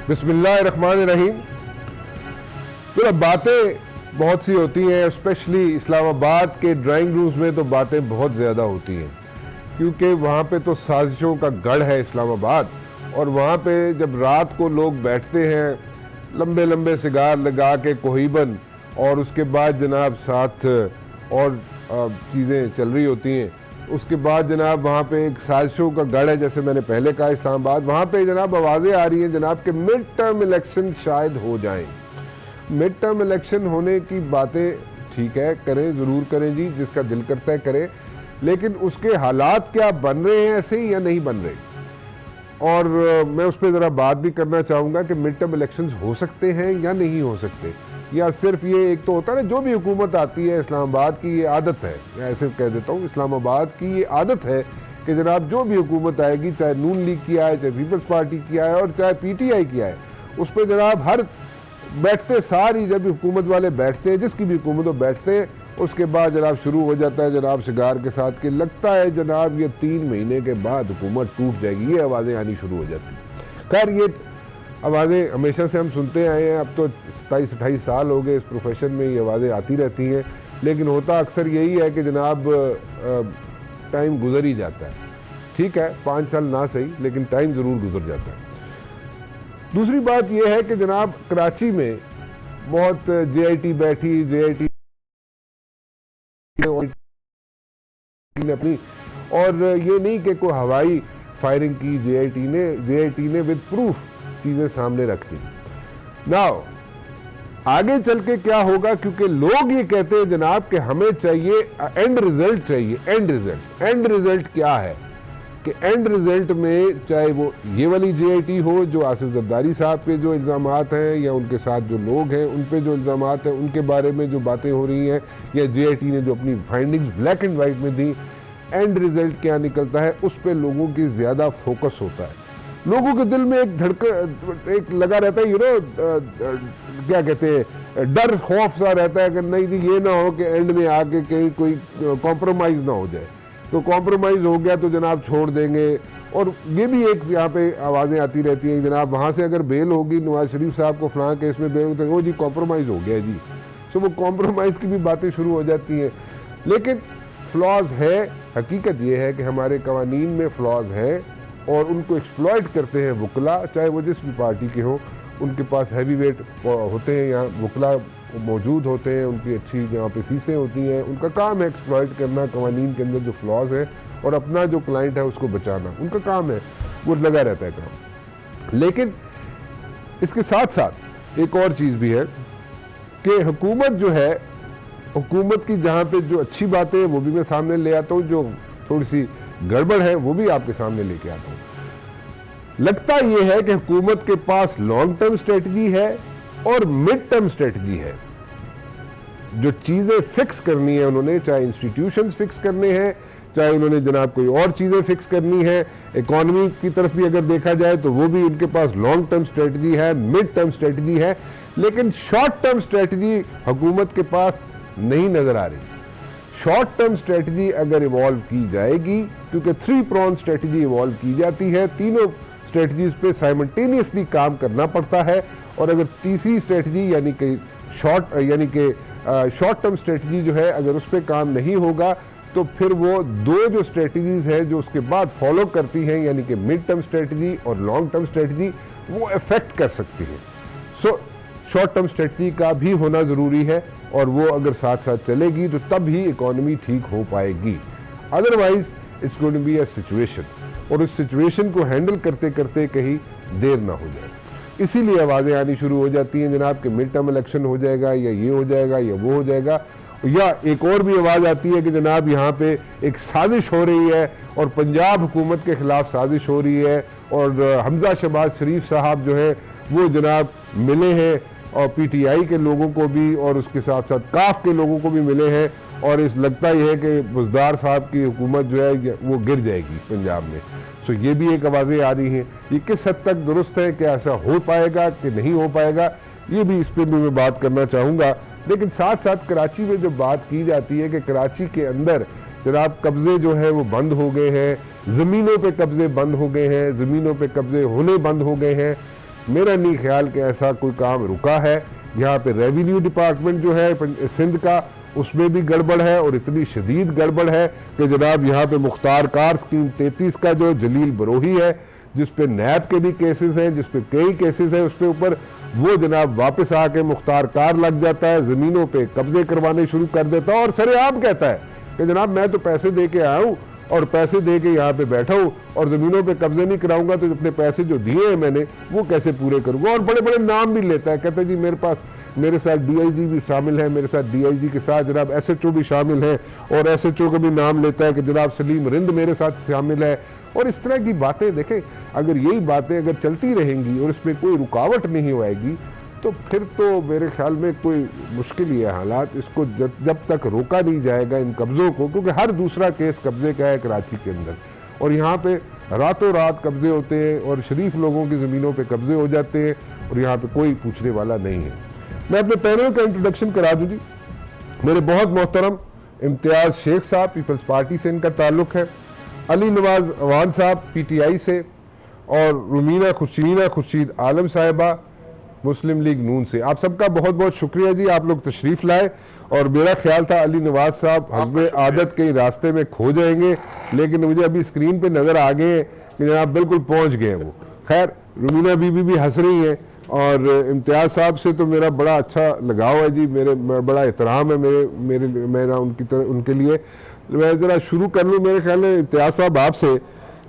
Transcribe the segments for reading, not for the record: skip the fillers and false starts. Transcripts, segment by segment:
बिस्मिल्लाहिर्रहमानिर्रहीम। तो बातें बहुत सी होती हैं, स्पेशली इस्लामाबाद के ड्राइंग रूम्स में तो बातें बहुत ज़्यादा होती हैं, क्योंकि वहाँ पे तो साजिशों का गढ़ है इस्लामाबाद। और वहाँ पे जब रात को लोग बैठते हैं लंबे लंबे सिगार लगा के कोहिबन, और उसके बाद जनाब साथ और चीज़ें चल रही होती हैं, उसके बाद जनाब वहाँ पे एक साजिशों का गढ़ है। जैसे मैंने पहले कहा इस्लामाबाद, वहाँ पे जनाब आवाज़ें आ रही हैं जनाब के मिड टर्म इलेक्शन शायद हो जाएं। मिड टर्म इलेक्शन होने की बातें ठीक है, करें, ज़रूर करें जी, जिसका दिल करता है करें, लेकिन उसके हालात क्या बन रहे हैं ऐसे ही या नहीं बन रहे। और मैं उस पर ज़रा बात भी करना चाहूँगा कि मिड टर्म इलेक्शंस हो सकते हैं या नहीं हो सकते, या सिर्फ ये एक तो होता है ना, जो भी हुकूमत आती है इस्लामाबाद की ये आदत है, मैं ऐसे कह देता हूँ, इस्लामाबाद की ये आदत है कि जनाब जो भी हुकूमत आएगी, चाहे नून लीग की आए, चाहे पीपल्स पार्टी की आए और चाहे PTI की आए, उस पर जनाब हर बैठते सारी जब हुकूमत वाले बैठते हैं, जिसकी भी हुकूमत हो बैठते हैं, उसके बाद जनाब शुरू हो जाता है जनाब सिगार के साथ कि लगता है जनाब ये 3 महीने के बाद हुकूमत टूट जाएगी, ये आवाज़ें आनी शुरू हो जाती हैं। खैर ये आवाज़ें हमेशा से हम सुनते आए हैं, अब तो 27-28 साल हो गए इस प्रोफेशन में, ये आवाज़ें आती रहती हैं, लेकिन होता अक्सर यही है कि जनाब टाइम गुजर ही जाता है। ठीक है, 5 साल ना सही, लेकिन टाइम ज़रूर गुजर जाता है। दूसरी बात यह है कि जनाब कराची में बहुत JIT बैठी, JIT ने अपनी, और ये नहीं कि कोई हवाई फायरिंग की JIT ने विद प्रूफ चीज़ें सामने रख दी। नाउ आगे चल के क्या होगा, क्योंकि लोग ये कहते हैं जनाब कि हमें चाहिए एंड रिजल्ट, चाहिए एंड रिजल्ट क्या है कि एंड रिजल्ट में चाहे वो ये वाली JIT हो जो आसिफ जरदारी साहब के जो इल्ज़ामात हैं, या उनके साथ जो लोग हैं उन पे जो इल्ज़ामात हैं उनके बारे में जो बातें हो रही हैं, या JIT ने जो अपनी फाइंडिंग्स ब्लैक एंड वाइट में दी, एंड रिजल्ट क्या निकलता है उस पर लोगों की ज़्यादा फोकस होता है। लोगों के दिल में एक लगा रहता है, क्या कहते हैं, डर खौफ सा रहता है कि नहीं जी ये ना हो कि एंड में आके कहीं कोई कॉम्प्रोमाइज़ ना हो जाए, तो कॉम्प्रोमाइज़ हो गया तो जनाब छोड़ देंगे। और ये भी एक यहाँ पे आवाज़ें आती रहती हैं जनाब, वहाँ से अगर बेल होगी नवाज शरीफ साहब को फलां केस में बेल, तो वो जी कॉम्प्रोमाइज़ हो गया जी, सो वो कॉम्प्रोमाइज़ की भी बातें शुरू हो जाती हैं। लेकिन फ्लॉज है, हकीकत ये है कि हमारे कवानीन में फ्लॉज है और उनको एक्सप्लॉइट करते हैं वकला, चाहे वो जिस भी पार्टी के हों, उनके पास हैवी वेट होते हैं, यहाँ वकला मौजूद होते हैं, उनकी अच्छी यहाँ पे फीसें होती हैं, उनका काम है एक्सप्लॉइट करना कवानीन के अंदर जो फ्लॉज है और अपना जो क्लाइंट है उसको बचाना, उनका काम है, वो लगा रहता है काम। लेकिन इसके साथ साथ एक और चीज़ भी है कि हुकूमत जो है, हुकूमत की जहाँ पे जो अच्छी बातें हैं वो भी मैं सामने ले आता हूँ, जो थोड़ी सी गड़बड़ है वो भी आपके सामने लेके आता हूँ। लगता यह है कि हुकूमत के पास लॉन्ग टर्म स्ट्रेटजी है और मिड टर्म स्ट्रेटजी है। जो चीज़ें फिक्स करनी है उन्होंने, चाहे इंस्टीट्यूशंस फिक्स करने हैं, चाहे उन्होंने जनाब कोई और चीज़ें फिक्स करनी है, इकॉनमी की तरफ भी अगर देखा जाए तो वो भी उनके पास लॉन्ग टर्म स्ट्रेटजी है, मिड टर्म स्ट्रेटजी है, लेकिन शॉर्ट टर्म स्ट्रेटजी हुकूमत के पास नहीं नज़र आ रही। शॉर्ट टर्म स्ट्रेटजी अगर इवॉल्व की जाएगी, क्योंकि 3 प्रॉन स्ट्रेटजी इवॉल्व की जाती है, तीनों स्ट्रेटजीज पे साइमल्टेनियसली काम करना पड़ता है, और अगर तीसरी स्ट्रेटजी यानी कि शॉर्ट टर्म स्ट्रेटजी जो है अगर उस पर काम नहीं होगा, तो फिर वो 2 जो स्ट्रेटजीज है जो उसके बाद फॉलो करती हैं, यानी कि मिड टर्म स्ट्रेटजी और लॉन्ग टर्म स्ट्रेटजी, वो इफेक्ट कर सकती है। सो शॉर्ट टर्म स्ट्रेटजी का भी होना ज़रूरी है, और वो अगर साथ साथ चलेगी तो तब ही इकॉनमी ठीक हो पाएगी। Otherwise it's going to be a situation, और उस सिचुएशन को हैंडल करते करते कहीं देर ना हो जाए। इसीलिए आवाज़ें आनी शुरू हो जाती हैं जनाब कि मिड टर्म इलेक्शन हो जाएगा, या ये हो जाएगा, या वो हो जाएगा। या एक और भी आवाज़ आती है कि जनाब यहाँ पे एक साजिश हो रही है और पंजाब हुकूमत के ख़िलाफ़ साजिश हो रही है, और हमजा शहबाज शरीफ साहब जो है वो जनाब मिले हैं, और PTI के लोगों को भी और उसके साथ साथ काफ के लोगों को भी मिले हैं, और इस लगता ही है कि बुज़दार साहब की हुकूमत जो है वो गिर जाएगी पंजाब में। सो ये भी एक आवाज़ें आ रही हैं। ये किस हद तक दुरुस्त है कि ऐसा हो पाएगा कि नहीं हो पाएगा, ये भी इस पर भी मैं बात करना चाहूँगा। लेकिन साथ साथ कराची में जो बात की जाती है कि कराची के अंदर जनाब कब्ज़े जो है वो बंद हो गए हैं, ज़मीनों पे कब्ज़े बंद हो गए हैं, ज़मीनों पे कब्ज़े होने बंद हो गए हैं, मेरा नहीं ख्याल कि ऐसा कोई काम रुका है। यहाँ पे रेवेन्यू डिपार्टमेंट जो है सिंध का, उसमें भी गड़बड़ है और इतनी शदीद गड़बड़ है कि जनाब यहाँ पे मुख्तार कार स्कीम 33 का जो जलील बरोही है, जिस पे नैब के भी केसेस हैं, जिस पे कई केसेस हैं, उसके ऊपर वो जनाब वापस आके मुख्तार कार लग जाता है, ज़मीनों पे कब्जे करवाने शुरू कर देता है और सरेआम कहता है कि जनाब मैं तो पैसे दे के आया हूँ और पैसे दे के यहाँ पे बैठा हूँ और ज़मीनों पे कब्जे नहीं कराऊंगा तो अपने पैसे जो दिए हैं मैंने वो कैसे पूरे करूँगा। और बड़े बड़े नाम भी लेता है, कहता है जी मेरे साथ DIG भी शामिल है, मेरे साथ DIG के साथ जनाब SHO भी शामिल है और SHO का भी नाम लेता है कि जनाब सलीम रिंद मेरे साथ शामिल है। और इस तरह की बातें देखें, अगर यही बातें अगर चलती रहेंगी और इसमें कोई रुकावट नहीं होएगी तो फिर तो मेरे ख्याल में कोई मुश्किल ही है हालात। इसको जब तक रोका नहीं जाएगा इन कब्ज़ों को, क्योंकि हर दूसरा केस कब्जे का है कराची के अंदर और यहाँ पे रातों रात कब्जे होते हैं और शरीफ लोगों की ज़मीनों पे कब्जे हो जाते हैं और यहाँ पे कोई पूछने वाला नहीं है। मैं अपने पैनल का इंट्रोडक्शन करा दूँ जी। मेरे बहुत मोहतरम इम्तियाज़ शेख साहब, पीपल्स पार्टी से इनका ताल्लुक़ है, अली नवाज अवान साहब PTI से और रुमीना खुर्शीद आलम साहिबा मुस्लिम लीग नून से। आप सबका बहुत बहुत शुक्रिया जी, आप लोग तशरीफ़ लाए। और मेरा ख्याल था अली नवाज साहब हस्बे आदत कहीं रास्ते में खो जाएंगे, लेकिन मुझे अभी स्क्रीन पे नज़र आ गए कि जनाब बिल्कुल पहुंच गए वो। खैर रुमीना बीबी भी हंस रही हैं और इम्तियाज़ साहब से तो मेरा बड़ा अच्छा लगाव है जी, मेरे बड़ा एहतराम है मेरा उनके लिए। मैं ज़रा शुरू कर लूँ, मेरे ख्याल में इम्तियाज़ साहब आपसे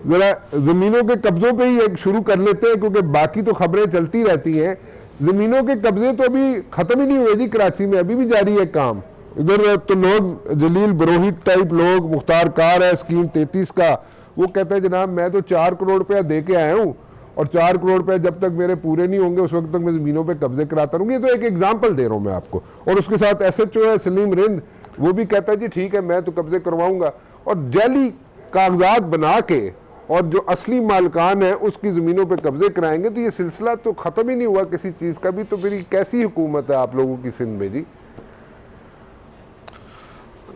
ज़रा ज़मीनों के कब्ज़ों पे ही एक शुरू कर लेते हैं, क्योंकि बाकी तो खबरें चलती रहती हैं। ज़मीनों के कब्ज़े तो अभी ख़त्म ही नहीं हुए जी, कराची में अभी भी जारी है काम। इधर तो लोग जलील बरोही टाइप लोग, मुख्तार कार है स्कीम 33 का, वो कहता है जनाब मैं तो 4 करोड़ रुपया दे के आया हूँ और 4 करोड़ रुपए जब तक मेरे पूरे नहीं होंगे उस वक्त तक मैं ज़मीनों पे कब्जे कराता रहूँगी। ये तो एक एग्जाम्पल दे रहा हूँ मैं आपको। और उसके साथ SHO है सलीम रिंद, वो भी कहता है जी ठीक है मैं तो कब्जे करवाऊंगा और जाली कागजात बना के और जो असली मालिकान है उसकी ज़मीनों पे कब्जे कराएंगे। तो ये सिलसिला तो ख़त्म ही नहीं हुआ किसी चीज़ का भी। तो फिर कैसी हुकूमत है आप लोगों की सिंध में जी?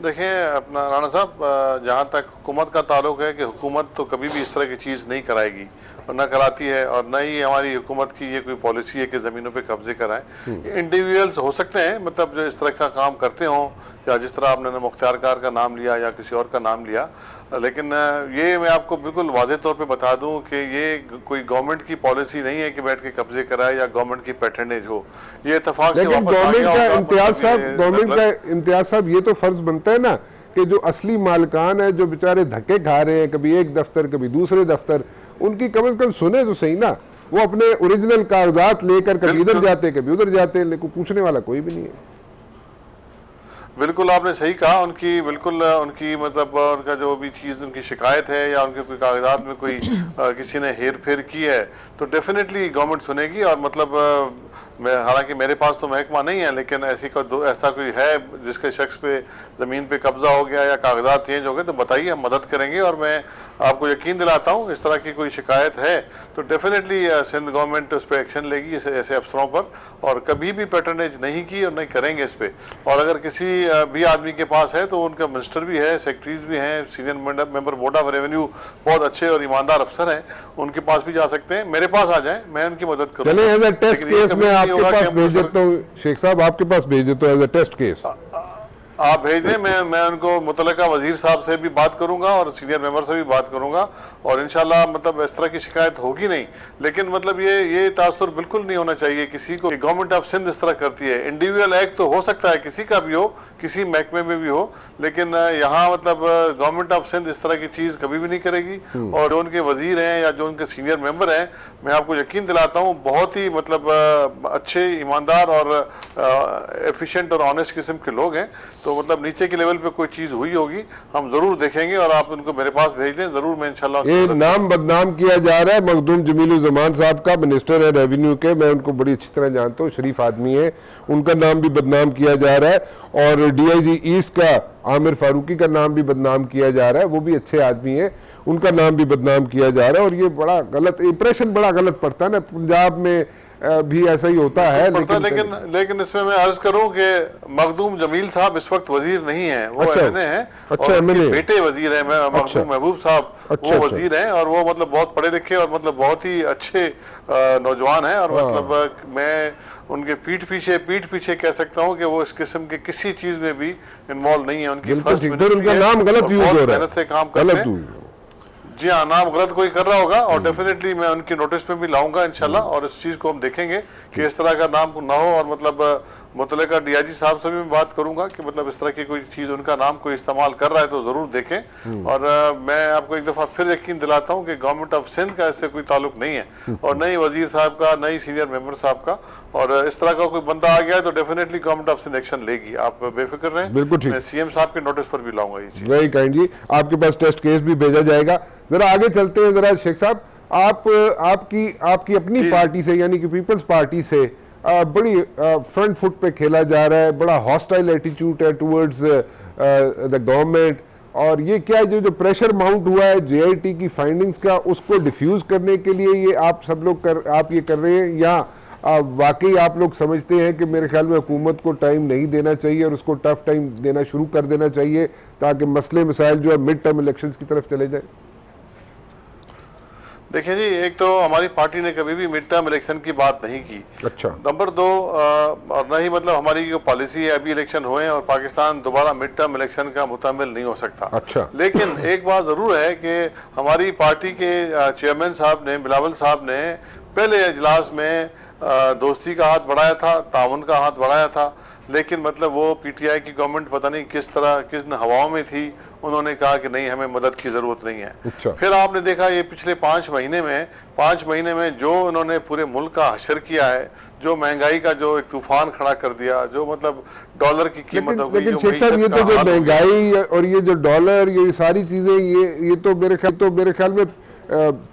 देखें अपना राणा साहब, जहाँ तक हुकूमत का ताल्लुक है कि हुकूमत तो कभी भी इस तरह की चीज़ नहीं कराएगी और न कराती है, और न ही हमारी हुकूमत की ये कोई पॉलिसी है कि ज़मीनों पे कब्जे कराएं। इंडिविजुअल्स हो सकते हैं मतलब जो इस तरह का काम करते हों, या जिस तरह आपने मुख्तार कार का नाम लिया या किसी और का नाम लिया, लेकिन ये मैं आपको बिल्कुल वाज़े तौर पे बता दूं कि ये कोई गवर्नमेंट की पॉलिसी नहीं है कि बैठ के कब्जे कराए या गवर्नमेंट की पैटर्नेज हो। ये इत्तेफाक से वापस आ गया होगा। गवर्नमेंट का इम्तियाज साहब ये तो फर्ज बनता है ना कि जो असली मालिकान है, जो बेचारे धक्के खा रहे हैं कभी एक दफ्तर कभी दूसरे दफ्तर, उनकी कम से कम सुने तो सही ना। वो अपने ओरिजिनल कागजात लेकर कभी इधर जाते कभी उधर जाते, लेकिन पूछने वाला कोई भी नहीं है। बिल्कुल आपने सही कहा। उनकी बिल्कुल उनकी मतलब उनका जो भी चीज़ उनकी शिकायत है या उनके कोई कागजात में कोई किसी ने हेर फेर की है तो डेफिनेटली गवर्नमेंट सुनेगी। और मतलब मैं हालांकि मेरे पास तो महकमा नहीं है, लेकिन ऐसा कोई है जिसके शख्स पे ज़मीन पे कब्जा हो गया या कागजात चेंज हो गए तो बताइए, हम मदद करेंगे। और मैं आपको यकीन दिलाता हूँ इस तरह की कोई शिकायत है तो डेफिनेटली सिंध गवर्नमेंट उस पर एक्शन लेगी ऐसे अफसरों पर, और कभी भी पैटर्नेज नहीं की और नहीं करेंगे इस पर। और अगर किसी भी आदमी के पास है तो उनका मिनिस्टर भी है, सेक्रेटरीज भी हैं, senior member board of revenue बहुत अच्छे और ईमानदार अफसर हैं, उनके पास भी जा सकते हैं। मेरे पास आ जाएं, मैं उनकी मदद करूँगा। आपके पास भेज देता हूँ शेख साहब, आपके पास भेज देता हूँ एज अ टेस्ट केस। आप भेज दें, मैं उनको मुतलका वजीर साहब से भी बात करूंगा और सीनियर मेंबर से भी बात करूंगा और इंशाल्लाह मतलब इस तरह की शिकायत होगी नहीं। लेकिन मतलब ये तासुर बिल्कुल नहीं होना चाहिए किसी को। गवर्नमेंट ऑफ सिंध इस तरह करती है। इंडिविजुअल एक्ट तो हो सकता है किसी का भी हो, किसी महकमे में भी हो, लेकिन यहाँ मतलब गवर्नमेंट ऑफ सिंध इस तरह की चीज़ कभी भी नहीं करेगी। और जो उनके वजीर हैं या जो उनके सीनियर मेंबर हैं, मैं आपको यकीन दिलाता हूँ बहुत ही मतलब अच्छे, ईमानदार और एफिशिएंट और ऑनेस्ट किस्म के लोग हैं। तो मतलब नीचे के लेवल पे कोई चीज़ हुई होगी हम ज़रूर देखेंगे और आप उनको मेरे पास भेज दें, ज़रूर मैं इंशाल्लाह। ये नाम बदनाम किया जा रहा है मखदूम जमीलुज़्ज़मान साहब का, मिनिस्टर है रेवेन्यू के, मैं उनको बड़ी अच्छी तरह जानता हूँ, शरीफ आदमी है, उनका नाम भी बदनाम किया जा रहा है। और DIG ईस्ट का आमिर फारूकी का नाम भी बदनाम किया जा रहा है, वो भी अच्छे आदमी है, उनका नाम भी बदनाम किया जा रहा है। और ये बड़ा गलत इंप्रेशन, बड़ा गलत पड़ता है ना। पंजाब में भी ऐसा ही होता है। लेकिन इसमें मैं अर्ज करूं कि मखदूम जमील साहब इस वक्त वजीर नहीं है, वो एमएनए हैं। अच्छा, और उनके बेटे वजीर हैं, मखदूम महबूब साहब, अच्छा, वो वजीर हैं और वो मतलब बहुत पढ़े लिखे और मतलब बहुत ही अच्छे नौजवान हैं। और मतलब मैं उनके पीठ पीछे कह सकता हूं कि वो इस किस्म के किसी चीज में भी इन्वॉल्व नहीं है। उनकी फर्स्ट उनका नाम गलत यूज हो रहा है, मेहनत से काम करते हैं। जी हाँ, नाम गलत कोई कर रहा होगा और डेफिनेटली मैं उनकी नोटिस में भी लाऊंगा इंशाल्लाह। और इस चीज को हम देखेंगे कि इस तरह का नाम ना हो। और मतलब मुतलका डीआईजी साहब से भी मैं बात करूंगा कि मतलब इस तरह की कोई चीज उनका नाम कोई इस्तेमाल कर रहा है तो जरूर देखें। और मैं आपको एक दफा फिर यकीन दिलाता हूं कि गवर्नमेंट ऑफ सिंध का इससे कोई ताल्लुक नहीं है और न ही वजीर साहब का, न ही सीनियर मेंबर साहब का। और इस तरह का कोई बंदा आ गया है तो definitely government of Sindh action लेगी, आप बेफिक्र रहें। बिल्कुल ठीक। मैं सीएम साहब के नोटिस पर भी लाऊंगा ये चीज। वेरी काइंड जी, आपके पास टेस्ट केस भी भेजा जाएगा। जरा आगे चलते हैं। जरा शेख साहब, आपकी अपनी पार्टी से यानी कि पीपल्स पार्टी से बड़ी फ्रंट फुट पे खेला जा रहा है, बड़ा हॉस्टाइल एटीट्यूड है टुवर्ड्स द गवर्नमेंट। और ये क्या है, जो प्रेशर माउंट हुआ है जेआईटी की फाइंडिंग्स का, उसको डिफ्यूज करने के लिए ये आप सब लोग आप ये कर रहे हैं, या वाकई आप लोग समझते हैं कि मेरे ख्याल में हुकूमत को टाइम नहीं देना चाहिए और उसको टफ टाइम देना शुरू कर देना चाहिए ताकि मसले मसाइल जो है मिड टर्म इलेक्शंस की तरफ चले जाए? देखिए जी, एक तो हमारी पार्टी ने कभी भी मिड टर्म इलेक्शन की बात नहीं की। अच्छा। नंबर 2, और न ही मतलब हमारी जो पॉलिसी है, अभी इलेक्शन हुए और पाकिस्तान दोबारा मिड टर्म इलेक्शन का मुतामिल नहीं हो सकता। अच्छा। लेकिन एक बात जरूर है कि हमारी पार्टी के चेयरमैन साहब ने, बिलावल साहब ने पहले इजलास में दोस्ती का हाथ बढ़ाया था, ताउन का हाथ बढ़ाया था। लेकिन मतलब वो पीटीआई की गवर्नमेंट पता नहीं किस हवाओं में थी, उन्होंने कहा कि नहीं, हमें मदद की जरूरत नहीं है। अच्छा। फिर आपने देखा ये पिछले 5 महीने में जो उन्होंने पूरे मुल्क का हशर किया है, जो महंगाई का जो एक तूफान खड़ा कर दिया, जो मतलब डॉलर की कीमत हो गई। लेकिन शेख साहब, ये तो जो महंगाई और ये जो डॉलर, ये सारी चीजें, ये तो मेरे ख्याल में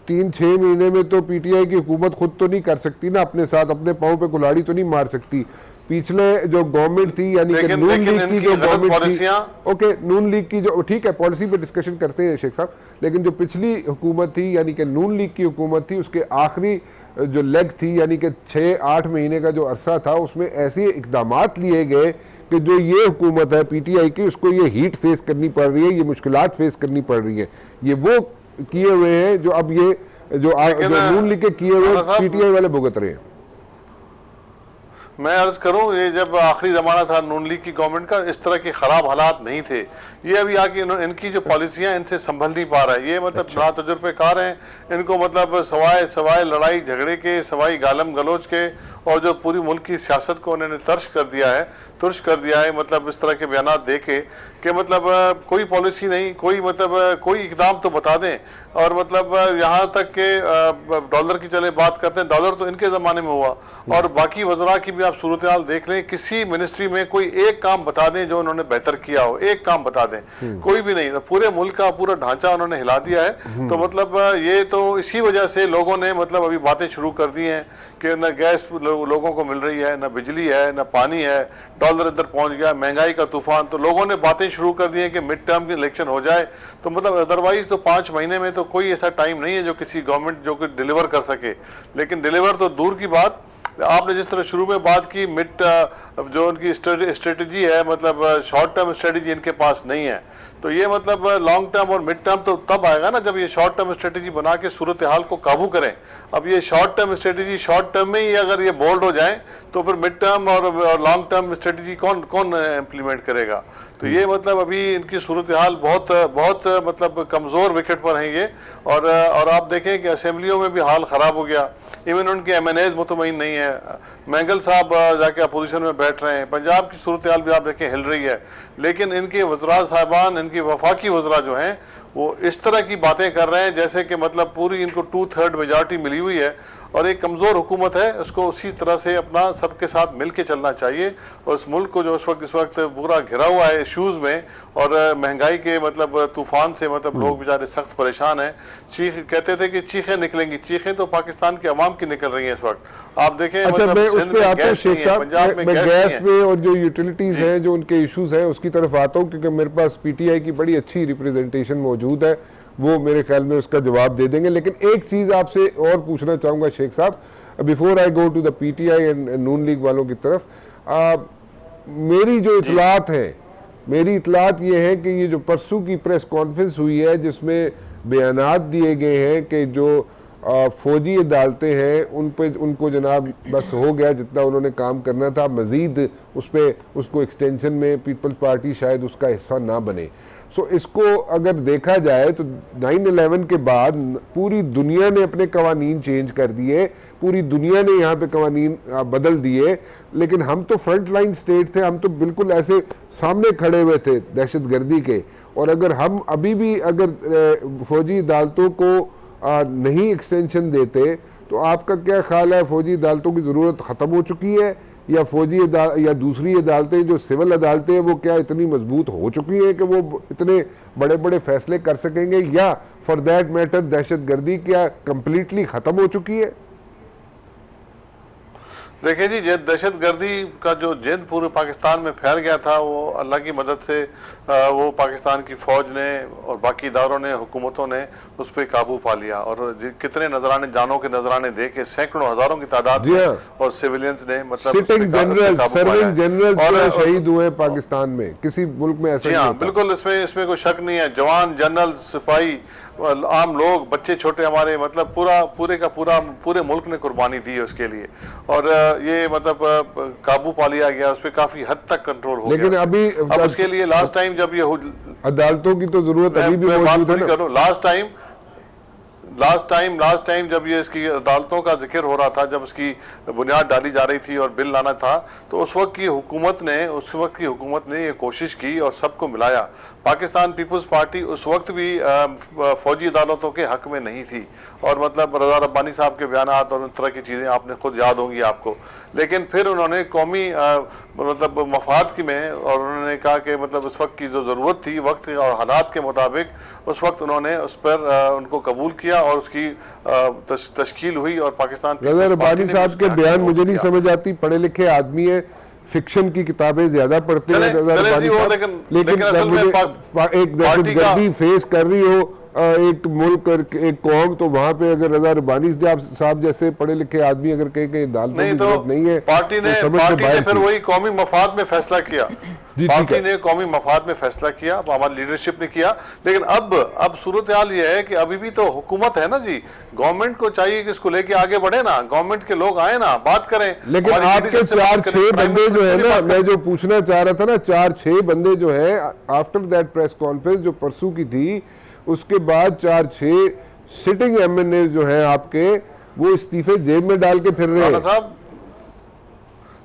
3-6 महीने में तो पीटीआई की हुकूमत खुद तो नहीं कर सकती ना, अपने साथ अपने पांव पे कुल्हाड़ी तो नहीं मार सकती। पिछले जो गवर्नमेंट थी यानी कि नून लीग की जो गवर्नमेंट थी, ओके, नून लीग की जो, ठीक है, पॉलिसी पे डिस्कशन करते हैं शेख साहब, लेकिन जो पिछली हुकूमत थी यानी कि नून लीग की हुकूमत थी, उसके आखिरी जो लेग थी यानी कि 6-8 महीने का जो अरसा था, उसमें ऐसे इकदामात लिए गए कि जो ये हुकूमत है पीटीआई की, उसको ये हीट फेस करनी पड़ रही है, ये मुश्किलात फेस करनी पड़ रही है। ये वो किए हुए हैं जो अब ये जो नून लीग के किए हुए पीटीआई वाले भुगत रहे हैं। मैं अर्ज करूं, ये जब आखिरी जमाना था नून लीग की गवर्नमेंट का, इस तरह के खराब हालात नहीं थे। ये अभी आके इनकी जो पॉलिसियां, इनसे संभल नहीं पा रहा है। ये मतलब ना तजुर्बेकार हैं, इनको मतलब सवाए लड़ाई झगड़े के, सवाई गालम गलोच के, और जो पूरी मुल्क की सियासत को उन्होंने तुर्श कर दिया है मतलब इस तरह के बयान दे के मतलब कोई पॉलिसी नहीं, कोई इकदाम तो बता दें। और मतलब यहाँ तक के डॉलर की चले बात करते हैं, डॉलर तो इनके ज़माने में हुआ। और बाकी वज़रा की भी आप सूरत हाल देख लें, किसी मिनिस्ट्री में कोई एक काम बता दें जो उन्होंने बेहतर किया हो, एक काम बता दें, कोई भी नहीं। पूरे मुल्क का पूरा ढांचा उन्होंने हिला दिया है। तो मतलब ये तो इसी वजह से लोगों ने मतलब अभी बातें शुरू कर दी हैं कि न गैस लोगों को मिल रही है, न बिजली है, न पानी है, डॉलर इधर पहुंच गया, महंगाई का तूफान। तो लोगों ने बातें शुरू कर दी हैं कि मिड टर्म की इलेक्शन हो जाए। तो मतलब अदरवाइज तो 5 महीने में तो कोई ऐसा टाइम नहीं है जो किसी गवर्नमेंट जो कुछ डिलीवर कर सके। लेकिन डिलीवर तो दूर की बात, आपने जिस तरह शुरू में बात की, जो उनकी स्ट्रेटजी है, मतलब शॉर्ट टर्म स्ट्रेटजी इनके पास नहीं है। तो ये मतलब लॉन्ग टर्म और मिड टर्म तो तब आएगा ना जब ये शॉर्ट टर्म स्ट्रेटजी बना के सूरत हाल को काबू करें। अब ये short term strategy short term में ही अगर ये बोल्ड हो जाए तो फिर मिड टर्म और लॉन्ग टर्म स्ट्रेटजी कौन इम्प्लीमेंट करेगा? तो ये मतलब अभी इनकी सूरत हाल बहुत मतलब कमज़ोर विकेट पर हैं ये। और आप देखें कि असेंबलियों में भी हाल ख़राब हो गया। इवन उनके MNAs मुतमईन नहीं है। मैंगल साहब जाके अपोजिशन में बैठ रहे हैं। पंजाब की सूरत हाल भी आप देखें हिल रही है। लेकिन इनके वज़रा साहबान, इनकी वफाकी वज़रा जो हैं, वो इस तरह की बातें कर रहे हैं जैसे कि मतलब पूरी इनको 2/3 मेजॉरिटी मिली हुई है और एक कमज़ोर हुकूमत है। उसको उसी तरह से अपना सबके साथ मिल के चलना चाहिए। और इस मुल्क को जो इस वक्त पूरा घिरा हुआ है इश्यूज़ में और महंगाई के मतलब तूफान से, मतलब लोग बेचारे सख्त परेशान हैं। कहते थे कि चीखें निकलेंगी, चीखें तो पाकिस्तान की आवाम की निकल रही हैं इस वक्त। आप देखें अच्छा, मतलब मैं उस पे आता हूँ शेख साहब, पंजाब में गैस पे और जो यूटिलिटीज हैं, जो उनके इश्यूज हैं, उसकी तरफ आता हूँ क्योंकि मेरे पास पीटीआई की बड़ी अच्छी रिप्रेजेंटेशन मौजूद है, वो मेरे ख्याल में उसका जवाब दे देंगे। लेकिन एक चीज़ आपसे और पूछना चाहूँगा शेख साहब, before I go to the PTI and Noon league वालों की तरफ, मेरी जो इतलात है, मेरी इतलात ये है कि ये जो परसों की प्रेस कॉन्फ्रेंस हुई है जिसमें बयानात दिए गए हैं कि जो फौजी अदालतें हैं उन पे उनको जनाब बस हो गया जितना उन्होंने काम करना था, मजीद उस पर उसको एक्सटेंशन में पीपल्स पार्टी शायद उसका हिस्सा ना बने। सो इसको अगर देखा जाए तो 9/11 के बाद पूरी दुनिया ने अपने कवानीन चेंज कर दिए, पूरी दुनिया ने यहाँ पे कवानीन बदल दिए, लेकिन हम तो फ्रंट लाइन स्टेट थे, हम तो बिल्कुल ऐसे सामने खड़े हुए थे दहशत गर्दी के। और अगर हम अभी भी अगर फौजी अदालतों को नहीं एक्सटेंशन देते तो आपका क्या ख्याल है, फौजी अदालतों की ज़रूरत ख़त्म हो चुकी है या या दूसरी अदालतें जो सिविल अदालतें हैं वो क्या इतनी मजबूत हो चुकी हैं कि वो इतने बड़े बड़े फैसले कर सकेंगे, या फॉर दैट मैटर दहशत गर्दी क्या कंप्लीटली ख़त्म हो चुकी है? देखिए जी, ये दहशत गर्दी का जो जिन पूरे पाकिस्तान में फैल गया था वो अल्लाह की मदद से वो पाकिस्तान की फ़ौज ने और बाकी इदारों ने, हुकूमतों ने उस पर काबू पा लिया और कितने नजराने, जानों के नजराने दे के सैकड़ों हज़ारों की तादाद में और सिविलियंस ने मतलब सिटिंग जनरल, सर्विंग जनरल शहीद हुए पाकिस्तान में, किसी मुल्क में ऐसा नहीं। बिल्कुल, इसमें कोई शक नहीं है। जवान, जनरल, सिपाही, आम लोग, बच्चे छोटे हमारे, मतलब पूरे मुल्क ने कुर्बानी दी है उसके लिए और ये मतलब काबू पा लिया गया, उस पर काफी हद तक कंट्रोल हो लेकिन गया। अभी अब उसके लिए लास्ट टाइम जब ये अदालतों की तो जरूरत अभी भी मौजूद है ना। लास्ट टाइम जब ये इसकी अदालतों का जिक्र हो रहा था, जब उसकी बुनियाद डाली जा रही थी और बिल लाना था, तो उस वक्त की हुकूमत ने ये कोशिश की और सबको मिलाया। पाकिस्तान पीपल्स पार्टी उस वक्त भी फौजी अदालतों के हक में नहीं थी और मतलब रज़ा रब्बानी साहब के बयानात और उस तरह की चीज़ें आपने खुद याद होंगी आपको। लेकिन फिर उन्होंने कौमी मतलब मफाद की में और उन्होंने कहा कि मतलब उस वक्त की जो ज़रूरत थी, वक्त और हालात के मुताबिक उस वक्त उन्होंने उस पर उनको कबूल किया और उसकी तश्कील हुई और पाकिस्तान रज़ा रब्बानी साहब के बयान मुझे नहीं समझ आती, पढ़े लिखे आदमी है, फिक्शन की किताबें ज्यादा पढ़ते हैं रज़ा रब्बानी साहब, लेकिन एक दहशतगर्दी फेस कर रही हो एक मुल्क और एक कौम, तो वहां पे अगर रज़ा रब्बानी साहब जैसे पढ़े लिखे आदमी अगर कहे कि अदालतों की जरूरत नहीं है, पार्टी ने फिर वही कौमी मफाद में फैसला किया। पार्टी ने कौमी मफाद में फैसला किया, हमारी लीडरशिप ने किया। लेकिन अब सूरत हाल ये है कि अभी भी तो हुकूमत है ना जी, गवर्नमेंट को चाहिए कि इसको लेके आगे बढ़े ना, गवर्नमेंट के लोग आए ना, बात करें। लेकिन आपके 4-6 बंदे जो है ना, मैं जो पूछना चाह रहा था ना, 4-6 बंदे जो है आफ्टर दैट प्रेस कॉन्फ्रेंस जो परसों की थी, उसके बाद 4-6 सिटिंग एमएनए जो हैं आपके, वो इस्तीफे जेब में डाल के फिर रहे हैं।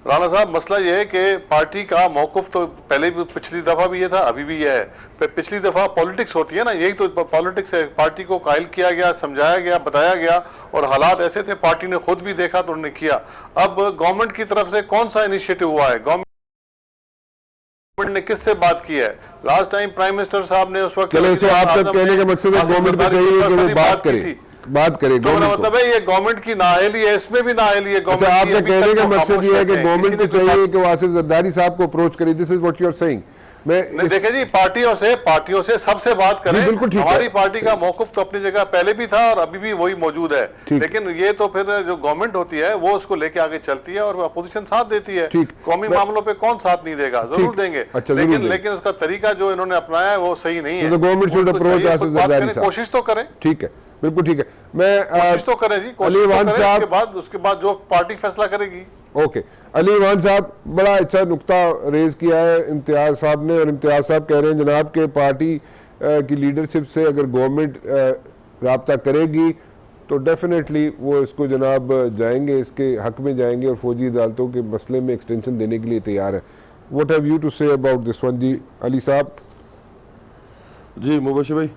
राणा साहब, मसला यह है कि पार्टी का मौक़िफ़ तो पहले भी, पिछली दफा भी ये था, अभी भी ये है। पिछली दफा पॉलिटिक्स होती है ना, यही तो पॉलिटिक्स है। पार्टी को कायल किया गया, समझाया गया, बताया गया और हालात ऐसे थे, पार्टी ने खुद भी देखा तो उन्होंने किया। अब गवर्नमेंट की तरफ से कौन सा इनिशिएटिव हुआ है, गवर्नमेंट ने किससे बात की है? लास्ट टाइम प्राइम मिनिस्टर साहब ने उस वक्त, चलो इसे आपका कहने का मकसद है गवर्नमेंट को चाहिए कि वो बात करे। तो मतलब है ये गवर्नमेंट की नाअहली है, इसमें भी नाअहली है। अच्छा, आपका कहने का मकसद ये है कि गवर्नमेंट को चाहिए कि वो आसिफ जरदारी साहब को अप्रोच करे। This is what you are saying. मैं देखे जी, पार्टियों से सबसे बात करें। हमारी पार्टी का मौक़िफ़ तो अपनी जगह पहले भी था और अभी भी वही मौजूद है, लेकिन ये तो फिर जो गवर्नमेंट होती है वो उसको लेके आगे चलती है और अपोजिशन साथ देती है। कौमी मामलों पे कौन साथ नहीं देगा, जरूर देंगे। लेकिन उसका तरीका जो इन्होंने अपनाया है वो सही नहीं है। Government should approach Asif Zardari साहब। कोशिश तो करें। ठीक है, बिल्कुल ठीक है। मैं कोशिश तो करें जी, उसके बाद जो पार्टी फैसला करेगी। ओके, अली इमाम साहब, बड़ा अच्छा नुक्ता रेज किया है इम्तियाज साहब ने, और इम्तियाज साहब कह रहे हैं जनाब के पार्टी की लीडरशिप से अगर गवर्नमेंट राब्ता करेगी तो डेफिनेटली वो इसको जनाब जाएंगे, इसके हक में जाएंगे और फौजी अदालतों के मसले में एक्सटेंशन देने के लिए तैयार है। What have you to say about this one जी अली साहब? जी मुबशिर भाई,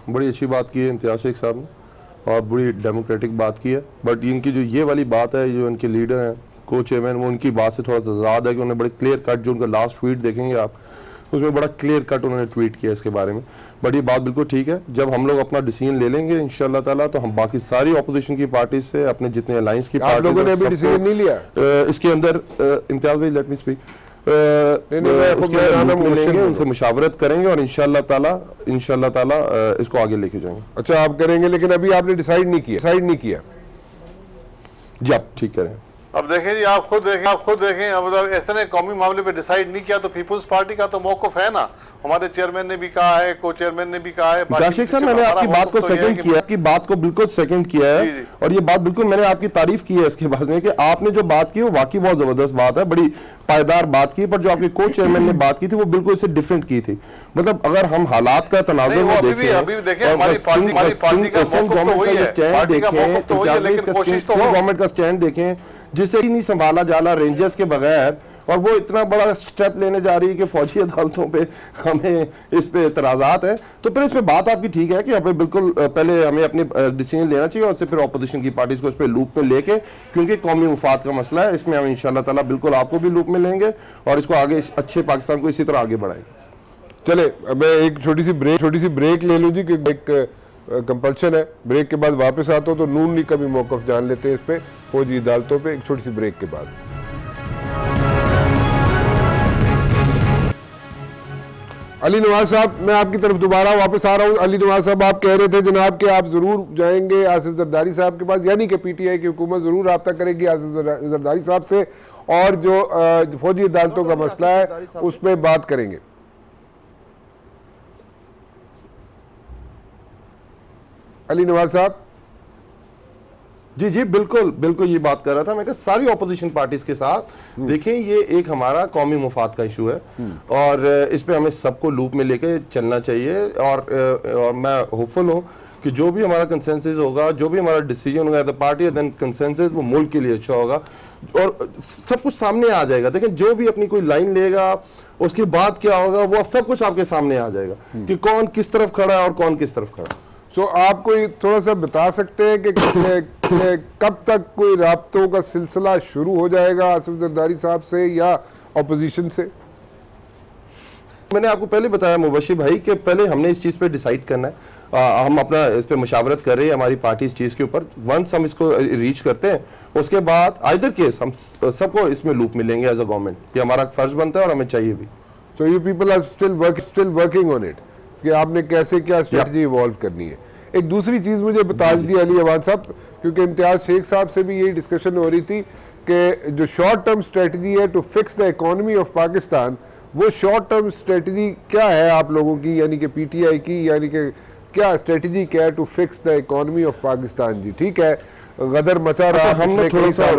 बड़ी अच्छी बात की है इम्तियाज शेख साहब ने और बड़ी डेमोक्रेटिक बात की है। बट इनकी जो ये वाली बात है, जो इनके लीडर हैं, को चेयरमैन, वो उनकी बात से थोड़ा सा ज़्यादा है कि उन्होंने बड़े क्लियर कट, जो उनका लास्ट ट्वीट देखेंगे आप, उसमें बड़ा क्लियर कट उन्होंने ट्वीट किया इसके बारे में। बट ये बात बिल्कुल ठीक है, जब हम लोग अपना डिसीजन ले लेंगे इंशाल्लाह ताला, तो हम बाकी सारी ऑपोजिशन की पार्टी से, अपने जितने अलायंस की पार्टी, लोगों ने अभी डिसीजन नहीं लिया इसके अंदर, इम्तियाज भाई लेट मी स्पीक, उनसे मुशावरत करेंगे और इंशाल्लाह ताला इसको आगे लेके जाएंगे। अच्छा, आप करेंगे, लेकिन अभी आपने डिसाइड नहीं किया? जी आप ठीक करें। अब देखें जी, आप खुद देखें अब ऐसे ने कौमी मामले पे डिसाइड नहीं किया तो पीपल्स पार्टी का तो मौकफ है ना, हमारे चेयरमैन ने भी कहा है, को चेयरमैन ने भी कहा है। शेख साहब मैंने आपकी बात को सेकंड किया, आपकी बात को बिल्कुल सेकंड किया है और ये बात बिल्कुल मैंने आपकी तारीफ की है इसके बाद में कि आपने जो बात की वो वाकई बहुत जबरदस्त बात है, बड़ी पायदार बात की, पर जो आपके को चेयरमैन ने बात की थी वो बिल्कुल इससे डिफरेंट की थी। मतलब अगर हम हालात का तनाजुर में देखें, हमारी पार्टी का गवर्नमेंट का स्टैंड देखें जिसे नहीं संभाला जाला रेंजर्स के बगैर, और वो इतना बड़ा स्टेप लेने जा रही है कि फौजी अदालतों पे हमें इस पे एतराजात है, तो फिर इस पे बात आपकी ठीक है कि हमें बिल्कुल पहले हमें अपनी डिसीजन लेना चाहिए और फिर ऑपोजिशन की पार्टीज को इस पे लूप में लेके, क्योंकि कौमी मुफाद का मसला है, इसमें हम इंशाल्लाह ताला बिल्कुल आपको भी लूप में लेंगे और इसको आगे अच्छे पाकिस्तान को इसी तरह आगे बढ़ाएंगे। चले मैं एक छोटी सी ब्रेक ले लूँ जी, कि एक कंपल्शन है, ब्रेक के बाद वापस आता हूँ तो नून लीग का भी मौकफ जान लेते हैं इस पे फौजी अदालतों पे, एक छोटी सी ब्रेक के बाद। अली नवाज साहब, मैं आपकी तरफ दोबारा वापस आ रहा हूँ। अली नवाज साहब, आप कह रहे थे जनाब कि आप जरूर जाएंगे आसिफ जरदारी साहब के पास, यानी कि पीटीआई की हुकूमत जरूर रब्ता करेगी आसिफ जरदारी साहब से और जो फौजी अदालतों का मसला है उस पर बात करेंगे। अली नवाज साहब जी जी बिल्कुल ये बात कर रहा था मैं कि सारी ऑपोजिशन पार्टीज के साथ देखें, ये एक हमारा कौमी मुफाद का इशू है और इस पे हमें सबको लूप में लेके चलना चाहिए और मैं होपफुल हूँ कि जो भी हमारा कंसेंसस होगा, जो भी हमारा डिसीजन होगा द पार्टी देन कंसेंसस, वो मुल्क के लिए अच्छा होगा और सब कुछ सामने आ जाएगा। देखें जो भी अपनी कोई लाइन लेगा उसके बाद क्या होगा वो सब कुछ आपके सामने आ जाएगा कि कौन किस तरफ खड़ा है और कौन किस तरफ खड़ा है। सो आप कोई थोड़ा सा बता सकते हैं कि कब तक कोई राब्तों का सिलसिला शुरू हो जाएगा आसिफ जरदारी साहब से या ऑपोजिशन से? मैंने आपको पहले बताया मुबशिर भाई कि पहले हमने इस चीज़ पे डिसाइड करना है, हम अपना इस पे मशावरत कर रहे हैं हमारी पार्टी इस चीज़ के ऊपर, वंस हम इसको रीच करते हैं उसके बाद आइदर केस हम सबको इसमें लूप मिलेंगे एज अ गवर्नमेंट, ये हमारा फर्ज बनता है और हमें चाहिए भी। So you people are still working on it कि आपने कैसे क्या स्ट्रेटजी इवॉल्व करनी है। एक दूसरी चीज़ मुझे बता दी अली अवान साहब, क्योंकि इम्तियाज शेख साहब से भी यही डिस्कशन हो रही थी कि जो शॉर्ट टर्म स्ट्रेटजी है to fix the economy of Pakistan, वो शॉर्ट टर्म स्ट्रेटजी क्या है आप लोगों की, यानी कि पीटीआई की, यानी कि क्या स्ट्रेटजी क्या है to fix the economy of Pakistan? जी ठीक है, गदर मचा रहा, हमने थोड़ा सा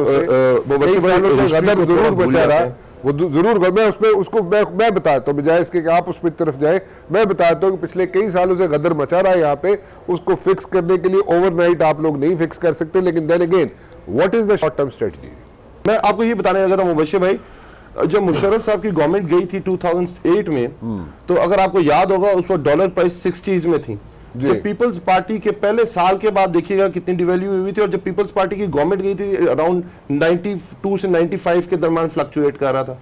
गदर जरूर मचा रहा है, वो जरूर मैं उसमें उसको मैं बताता हूँ, बजाय इसके कि आप उस पर तरफ जाए, मैं बताता हूँ कि पिछले कई सालों से गदर मचा रहा है यहाँ पे, उसको फिक्स करने के लिए ओवरनाइट आप लोग नहीं फिक्स कर सकते, लेकिन then again what is the short term strategy? मैं आपको ये बताने लगा था मुबशिर भाई, जब मुशर्रफ साहब की गवर्नमेंट गई थी 2008 में, तो अगर आपको याद होगा उस वक्त डॉलर प्राइस 60s में थी। जब पीपल्स पार्टी के पहले साल के बाद देखिएगा कितनी डिवैल्यू हुई थी, और जब पीपल्स पार्टी की गवर्नमेंट गई थी अराउंड 92 से 95 के दरमियान फ्लक्चुएट कर रहा था।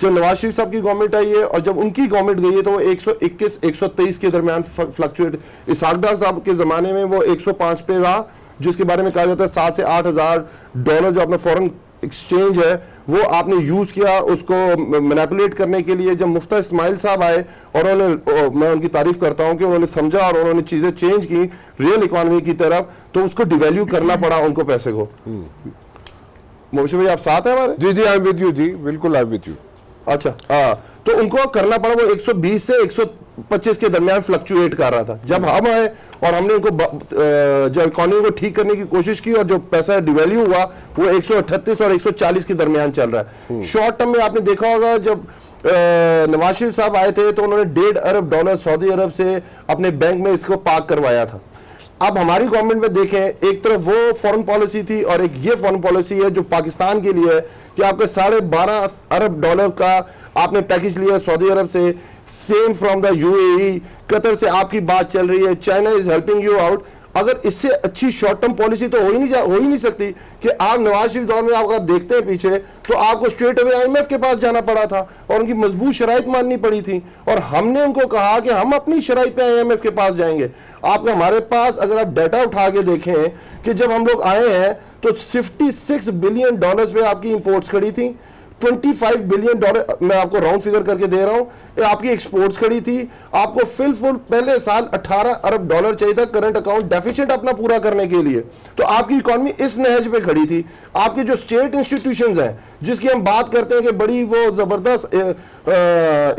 जब नवाज शरीफ साहब की गवर्नमेंट आई है और जब उनकी गवर्नमेंट गई है तो वो 121-123 के दरमियान फ्लक्चुएट, इसाकदार साहब के जमाने में वो 105 पे रहा, जिसके बारे में कहा जाता है 7 से 8 हज़ार डॉलर जो अपना फॉरेन एक्सचेंज है वो आपने यूज किया उसको मैनिपुलेट करने के लिए। जब मुफ्ता इस्माइल साहब आए और उन्होंने, मैं उनकी तारीफ करता हूं कि उन्होंने समझा और उन्होंने चीजें चेंज की रियल इकोनॉमी की तरफ, तो उसको डिवैल्यू करना पड़ा उनको पैसे को। मुबशिर भाई आप साथ हैं हमारे? जी जी आई एम विद यू जी, बिल्कुल आई एम विद यू। अच्छा हाँ, तो उनको करना पड़ा, वो 120 से 125 के दरमियान फ्लक्चुएट कर रहा था। जब हम आए और हमने उनको जो इकोनॉमी को ठीक करने की कोशिश की और जो पैसा डिवैल्यू हुआ वो 138 और 140 के दरमियान चल रहा है। शॉर्ट टर्म में आपने देखा होगा जब नवाज शरीफ साहब आए थे तो उन्होंने $1.5 अरब सऊदी अरब से अपने बैंक में इसको पार्क करवाया था। अब हमारी गवर्नमेंट में देखें, एक तरफ वो फॉरेन पॉलिसी थी और एक ये फॉरेन पॉलिसी है जो पाकिस्तान के लिए है कि आपके $12.5 अरब का आपने पैकेज लिया सऊदी अरब से, same from the UAE, Qatar से आपकी बात चल रही है, China is helping you out. अगर इससे अच्छी शॉर्ट टर्म पॉलिसी तो हो ही नहीं सकती कि आप नवाज शरीफ दौर में आप अगर देखते हैं पीछे तो आपको स्ट्रेट अवे IMF के पास जाना पड़ा था और उनकी मजबूत शराइत माननी पड़ी थी, और हमने उनको कहा कि हम अपनी शराइत पे IMF के पास जाएंगे। आपका हमारे पास अगर आप डाटा उठा के देखें कि जब हम लोग आए हैं तो $56 बिलियन पे आपकी इंपोर्ट्स खड़ी थी, $25 बिलियन, मैं आपको राउंड फिगर करके दे रहा हूं, आपकी एक्सपोर्ट्स खड़ी थी। आपको फुल पहले साल $18 अरब चाहिए था करंट अकाउंट डेफिसिट अपना पूरा करने के लिए। तो आपकी इकोनॉमी इस नहज पे खड़ी थी। आपकी जो स्टेट इंस्टीट्यूशंस हैं जिसकी हम बात करते हैं कि बड़ी वो जबरदस्त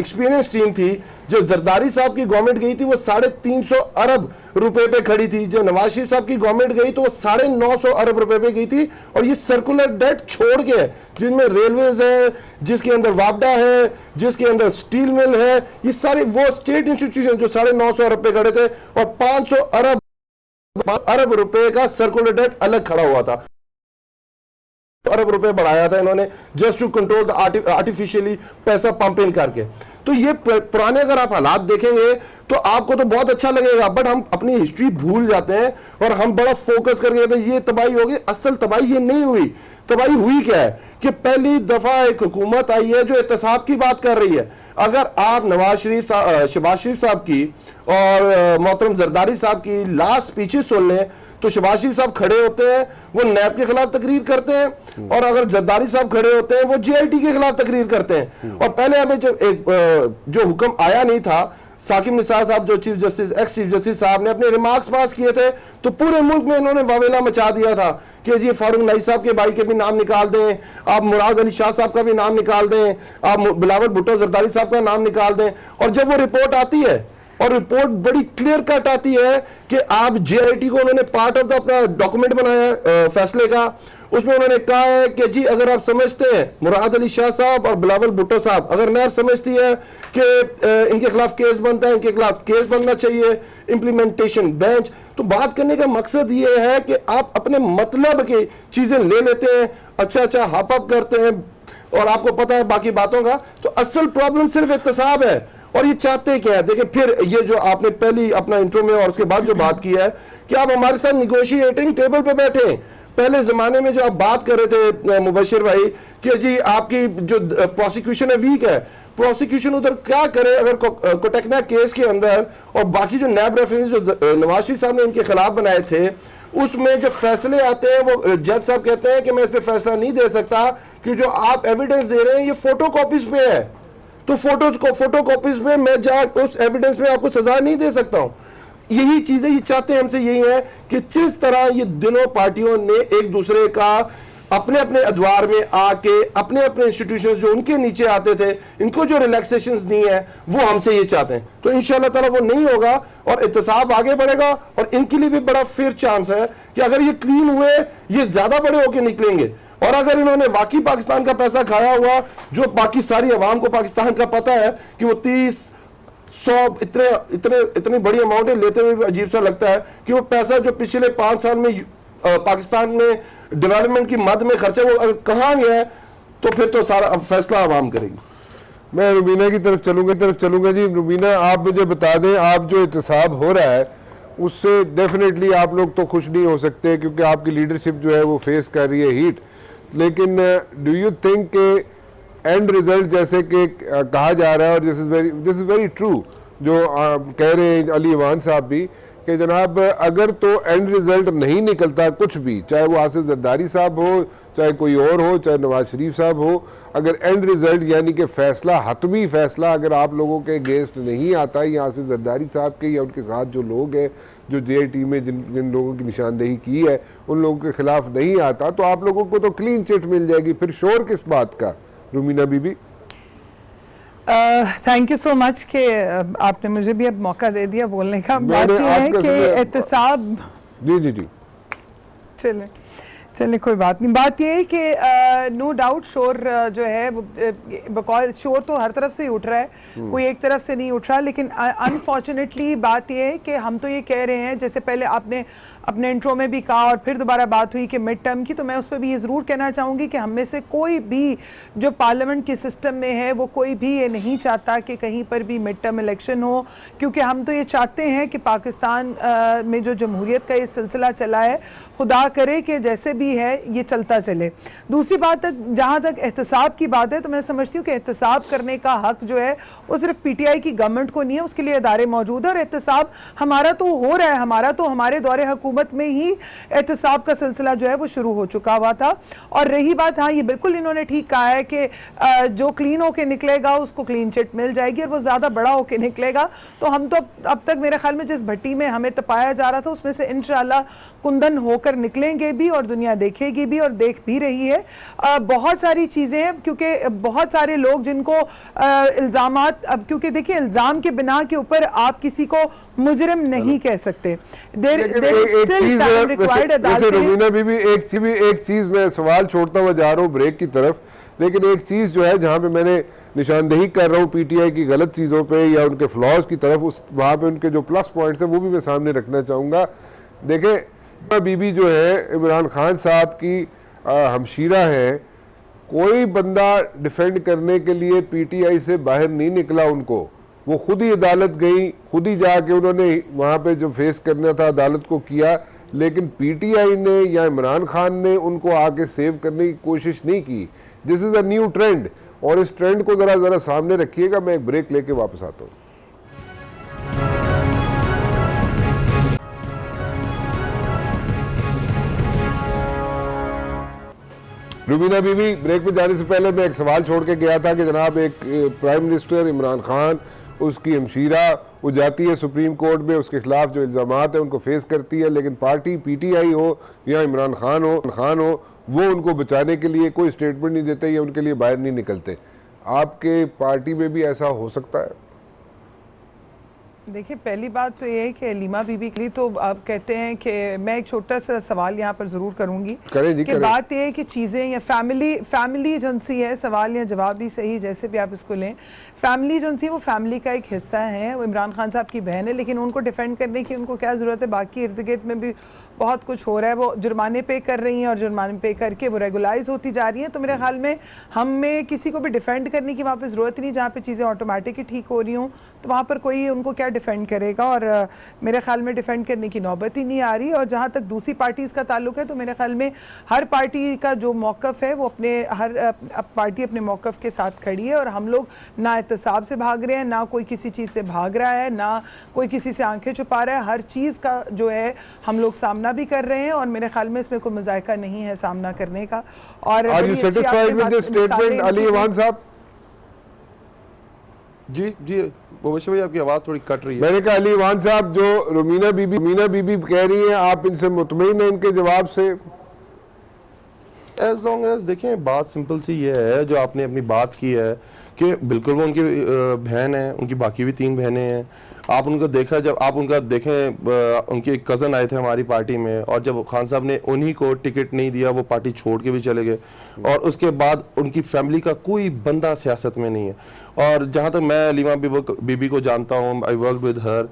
एक्सपीरियंस टीम थी, जो जरदारी साहब की गवर्नमेंट गई थी वो 350 अरब रुपए पे खड़ी थी। जो नवाज शरीफ साहब की गवर्नमेंट गई तो वो 950 अरब रुपए पे गई थी। और ये सर्कुलर डेट छोड़ के, जिनमें रेलवेज है, जिसके अंदर वापडा है, जिसके अंदर स्टील मिल है, ये सारे वो स्टेट इंस्टीट्यूशन जो 950 अरब पे खड़े थे, और 500 अरब रुपए का सर्कुलर डेट अलग खड़ा हुआ था। अरब रुपए बढ़ाया था इन्होंने just to control the artificially पैसा पंप इन करके। तो ये पुराने अगर आप हालात देखेंगे तो आपको तो बहुत अच्छा लगेगा, बट हम अपनी हिस्ट्री भूल जाते हैं और हम बड़ा फोकस करके कहते हैं ये तबाही होगी। असल तबाही ये नहीं हुई। तबाही हुई क्या है कि पहली दफा एक हुकूमत आई है जो एहतसाब की बात कर रही है। अगर आप शहबाज शरीफ साहब की और मोहतरम जरदारी साहब की लास्ट स्पीचेस सुन लें तो शहबाज शरीफ साहब खड़े होते हैं, वो नैब के खिलाफ तकरीर करते हैं, और अगर जरदारी साहब खड़े होते हैं वो JIT के खिलाफ तकरीर करते हैं। और पहले हमें जो हुक्म आया नहीं था, साकिब निसार साहब जो chief justice, ex chief justice साहब ने अपने रिमार्क्स पास किए थे तो पूरे मुल्क में इन्होंने वावेला मचा दिया था कि जी फारूक नाई साहब के भाई के भी नाम निकाल दें, आप मुराद अली शाह साहब का भी नाम निकाल दें, आप बिलावल भुट्टो जरदारी साहब का नाम निकाल दें। और जब वो रिपोर्ट आती है और रिपोर्ट बड़ी क्लियर कट आती है कि आप JIT को उन्होंने पार्ट ऑफ द अपना डॉक्यूमेंट बनाया फैसले का, उसमें उन्होंने कहा है कि जी अगर आप समझते हैं मुराद अली शाह साहब और बिलावल भुट्टो साहब, अगर नैब समझती है कि इनके खिलाफ केस बनता है, इनके खिलाफ केस बनना चाहिए, इंप्लीमेंटेशन बेंच। तो बात करने का मकसद ये है कि आप अपने मतलब की चीजें ले लेते हैं, अच्छा हाप अप करते हैं और आपको पता है बाकी बातों का। तो असल प्रॉब्लम सिर्फ एहतसाब है। और ये चाहते क्या है, देखिए फिर ये जो आपने पहली अपना इंट्रो में और उसके बाद जो बात की है कि आप हमारे साथ निगोशिएटिंग टेबल पे बैठे। पहले जमाने में जो आप बात कर रहे थे मुबशिर भाई कि जी आपकी जो प्रोसिक्यूशन है वीक है, प्रोसिक्यूशन उधर क्या करे अगर कोटकना केस के अंदर और बाकी जो नैब रेफरेंस जो नवाज शरीफ साहब ने इनके खिलाफ बनाए थे उसमें जब फैसले आते हैं वो जज साहब कहते हैं कि मैं इस पर फैसला नहीं दे सकता कि जो आप एविडेंस दे रहे हैं ये फोटो कॉपीज पे है, तो फोटो कॉपीज में मैं उस एविडेंस में आपको सजा नहीं दे सकता हूं। यही चीजें ये चाहते हैं हमसे, यही है कि जिस तरह ये दिनों पार्टियों ने एक दूसरे का अपने अपने अदवार में आके अपने अपने इंस्टीट्यूशन जो उनके नीचे आते थे इनको जो रिलैक्सेशंस दी है वो हमसे ये चाहते हैं। तो इंशाल्लाह ताला वो नहीं होगा और एहतसाब आगे बढ़ेगा और इनके लिए भी बड़ा फेयर चांस है कि अगर ये क्लीन हुए ये ज्यादा बड़े होके निकलेंगे। और अगर इन्होंने वाकई पाकिस्तान का पैसा खाया हुआ, जो बाकी सारी अवाम को पाकिस्तान का पता है कि वो 30-100 इतनी बड़ी अमाउंट लेते हुए भी अजीब सा लगता है कि वो पैसा जो पिछले 5 साल में पाकिस्तान में डेवलपमेंट की मद में खर्चा वो कहाँ गया है, तो फिर तो सारा फैसला अवाम करेगी। मैं रुबीना की तरफ चलूंगा जी। रुबीना आप मुझे बता दें, आप जो एहतसाब हो रहा है उससे डेफिनेटली आप लोग तो खुश नहीं हो सकते क्योंकि आपकी लीडरशिप जो है वो फेस कर रही है हीट, लेकिन डू यू थिंक के एंड रिजल्ट जैसे कि कहा जा रहा है और दिस इज वेरी ट्रू जो कह रहे हैं अली इवान साहब भी कि जनाब अगर तो एंड रिजल्ट नहीं निकलता कुछ भी, चाहे वो आसिफ जरदारी साहब हो, चाहे कोई और हो, चाहे नवाज शरीफ साहब हो, अगर एंड रिजल्ट यानी कि फैसला हतमी फैसला अगर आप लोगों के अगेंस्ट नहीं आता या आसिफ जरदारी साहब के या उनके साथ जो लोग हैं जो JIT में जिन लोगों की निशानदेही की है उन लोगों के खिलाफ नहीं आता तो आप लोगों को तो क्लीन चिट मिल जाएगी। फिर शोर किस बात का? रुमीना बीबी थैंक यू सो मच कि आपने मुझे भी अब मौका दे दिया बोलने का। बात यह है कि एहतसाब जी चलिए कोई बात नहीं। बात यह है कि नो डाउट शोर जो है बकौल शोर तो हर तरफ से ही उठ रहा है, कोई एक तरफ से नहीं उठ रहा, लेकिन अनफॉर्चुनेटली बात यह है कि हम तो ये कह रहे हैं, जैसे पहले आपने अपने इंट्रो में भी कहा और फिर दोबारा बात हुई कि मिड टर्म की, तो मैं उस पर भी ये ज़रूर कहना चाहूँगी कि हम में से कोई भी जो पार्लियामेंट के सिस्टम में है वो कोई भी ये नहीं चाहता कि कहीं पर भी मिड टर्म इलेक्शन हो, क्योंकि हम तो ये चाहते हैं कि पाकिस्तान में जो जमहूरियत का ये सिलसिला चला है, खुदा करे कि जैसे भी ही है ये चलता चले। दूसरी बात तक जहाँ तक एहतसाब की बात है तो मैं समझती हूँ कि एहतसाब करने का हक जो है वो सिर्फ पीटीआई की गवर्नमेंट को नहीं है, उसके लिए इदारे मौजूद है और एहतसाब हमारा तो हो रहा है, हमारा तो हमारे दौरे हुकूमत में ही एहतसाब का सिलसिला जो है वो शुरू हो चुका हुआ था। और रही बात, हाँ ये बिल्कुल इन्होंने ठीक कहा है कि जो क्लीन होके निकलेगा उसको क्लीन चिट मिल जाएगी और वो ज़्यादा बड़ा होके निकलेगा। तो हम तो अब तक मेरे ख्याल में जिस भट्टी में हमें तपाया जा रहा था उसमें से इंशाल्लाह कुंदन होकर निकलेंगे भी और दुनिया देखेगी भी और देख भी रही है। बहुत सारी चीज़ें हैं क्योंकि बहुत सारे लोग जिनको इल्ज़ामात, अब क्योंकि देखिए इल्ज़ाम के बिना के ऊपर आप किसी को मुजरिम नहीं कह सकते। रुबीना बीबी एक चीज मैं सवाल छोड़ता हुआ जा रहा हूँ ब्रेक की तरफ, लेकिन एक चीज जो है जहाँ पे मैंने निशानदेही कर रहा हूँ पीटीआई की गलत चीज़ों पे या उनके फ्लॉज की तरफ, उस वहाँ पे उनके जो प्लस पॉइंट्स हैं वो भी मैं सामने रखना चाहूँगा। देखें बीबी जो है इमरान खान साहब की हमशीरा है, कोई बंदा डिफेंड करने के लिए पीटीआई से बाहर नहीं निकला उनको, वो खुद ही अदालत गई, खुद ही जाके उन्होंने वहाँ पे जो फेस करना था अदालत को किया, लेकिन पीटीआई ने या इमरान खान ने उनको आके सेव करने की कोशिश नहीं की। This is a new trend और इस ट्रेंड को ज़रा सामने रखिएगा। मैं एक ब्रेक लेके वापस आता हूँ। रुबीना बीबी, ब्रेक में जाने से पहले मैं एक सवाल छोड़ के गया था कि जनाब एक प्राइम मिनिस्टर इमरान खान, उसकी हमशीरा, वो जाती है सुप्रीम कोर्ट में, उसके खिलाफ जो इल्ज़ामात हैं उनको फेस करती है, लेकिन पार्टी पीटीआई हो या इमरान खान हो वो उनको बचाने के लिए कोई स्टेटमेंट नहीं देते या उनके लिए बाहर नहीं निकलते। आपके पार्टी में भी ऐसा हो सकता है? देखिए पहली बात तो ये है कि लीमा बीबी के लिए तो आप कहते हैं कि मैं एक छोटा सा सवाल यहाँ पर ज़रूर करूँगी कि बात ये है कि चीज़ें या फैमिली एजेंसी है, सवाल या जवाब भी सही जैसे भी आप इसको लें, फैमिली एजेंसी वो फैमिली का एक हिस्सा है, वो इमरान खान साहब की बहन है, लेकिन उनको डिफेंड करने की उनको क्या ज़रूरत है? बाकी इर्द गिर्द में भी बहुत कुछ हो रहा है, वो जुर्माने पे कर रही हैं और जुर्माने पे करके वो रेगुलाइज होती जा रही हैं। तो मेरे ख्याल में हमें किसी को भी डिफेंड करने की वहाँ पर ज़रूरत ही नहीं, जहाँ पर चीज़ें ऑटोमेटिक ही ठीक हो रही हूँ तो वहाँ पर कोई उनको क्या डिफेंड करेगा, और मेरे ख्याल में डिफेंड करने की नौबत ही नहीं आ रही। और जहाँ तक दूसरी पार्टीज़ का ताल्लुक है तो मेरे ख्याल में हर पार्टी का जो मौक़िफ़ है वो हर पार्टी अपने मौक़िफ़ के साथ खड़ी है और हम लोग ना एहतसाब से भाग रहे हैं, ना कोई किसी चीज़ से भाग रहा है, ना कोई किसी से आंखें छुपा रहा है। हर चीज़ का जो है हम लोग सामना भी कर रहे हैं और मेरे ख्याल में इसमें कोई मज़ायका नहीं है सामना करने का। और जी मुबश्शिर भाई आपकी आवाज़ थोड़ी कट रही है। मैंने कहा अली इवान साहब जो रुबीना बीबी कह रही हैं, आप इनसे मुतमईन हैं इनके जवाब से? एज लॉन्ग एज देखें, बात सिंपल सी ये है जो आपने अपनी बात की है कि बिल्कुल वो उनकी बहन है, उनकी बाकी भी 3 बहनें हैं। आप उनको देखा, जब आप उनका देखें, उनके एक कज़न आए थे हमारी पार्टी में और जब खान साहब ने उन्हीं को टिकट नहीं दिया वो पार्टी छोड़ के भी चले गए और उसके बाद उनकी फैमिली का कोई बंदा सियासत में नहीं है। और जहाँ तक मैं लीमा बीबी को जानता हूँ, आई वर्क विद हर,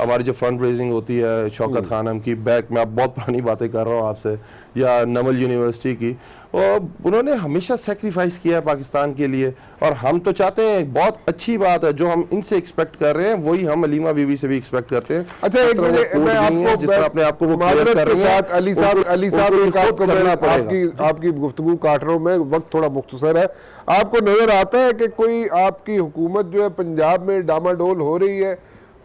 हमारी जो फंड रेजिंग होती है शौकत खानम की, बैक में आप बहुत पुरानी बातें कर रहा हूँ आपसे, या नमल यूनिवर्सिटी की, और उन्होंने हमेशा सेक्रीफाइस किया है पाकिस्तान के लिए। और हम तो चाहते हैं, बहुत अच्छी बात है जो हम इनसे एक्सपेक्ट कर रहे हैं वही हम लीमा बीबी से भी एक्सपेक्ट करते हैं। अच्छा एक मिनट, मैं आपको जिस तरह अपने आप को वो क्लियर कर रहे हैं, अली साहब आपकी गुफ्तगू काट रहा हूँ मैं, वक्त थोड़ा मुख्तसर है। आपको नजर आता है कि कोई आपकी हुकूमत जो है पंजाब में डामाडोल हो रही है?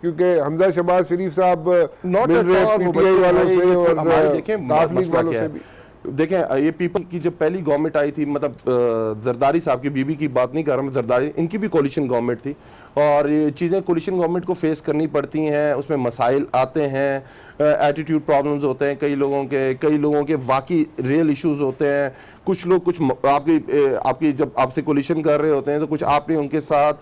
क्योंकि हमजा शहबाज शरीफ साहब मिल रहे हैं पीटीआई वालों से और काफ लीग वालों से भी। देखें, ये पीपल की जब पहली गवर्नमेंट आई थी, मतलब जरदारी साहब की, बीबी की बात नहीं कर रहा मैं, जरदारी, इनकी भी कोलिशन गवर्नमेंट थी और ये चीज़ें कोलिशन गवर्नमेंट को फेस करनी पड़ती हैं, उसमें मसाइल आते हैं, एटीट्यूड प्रॉब्लम्स होते हैं कई लोगों के वाकई रियल इश्यूज होते हैं। कुछ लोग आपकी जब आपसे कोलिशन कर रहे होते हैं तो कुछ आपने उनके साथ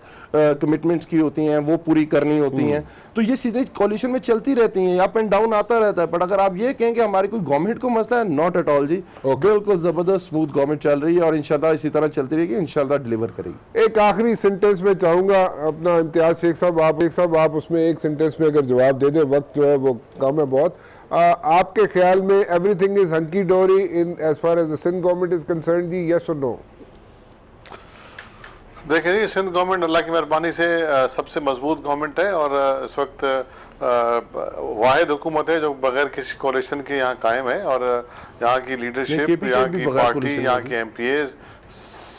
कमिटमेंट्स की होती हैं, वो पूरी करनी होती हैं, तो ये सीधे कोलिशन में चलती रहती हैं, अप एंड डाउन आता रहता है। बट अगर आप ये कहें कि हमारी कोई गवर्नमेंट को मसला है, नॉट एट ऑल जी, बिल्कुल जबरदस्त स्मूथ गवर्नमेंट चल रही है और इंशाल्लाह इसी तरह चलती रहेगी, इंशाल्लाह डिलीवर करेगी। एक आखिरी सेंटेंस में चाहूंगा अपना इम्तियाज शेख साहब आप उसमें एक सेंटेंस में अगर जवाब दे दें, वक्त जो है वो कम है बहुत। आपके ख्याल में everything is hunky dory in as far as the Sindh government is concern जी, यस और नो? देखिए जी, सिंध गवर्नमेंट अल्लाह की मेहरबानी से सबसे मजबूत गवर्नमेंट है और इस वक्त वाहिद हुकूमत है जो बगैर किसी कोalition के यहाँ कायम है, और यहाँ की लीडरशिप, KPK यहाँ भी की बगैर पार्टी, coalition यहाँ में के MPAs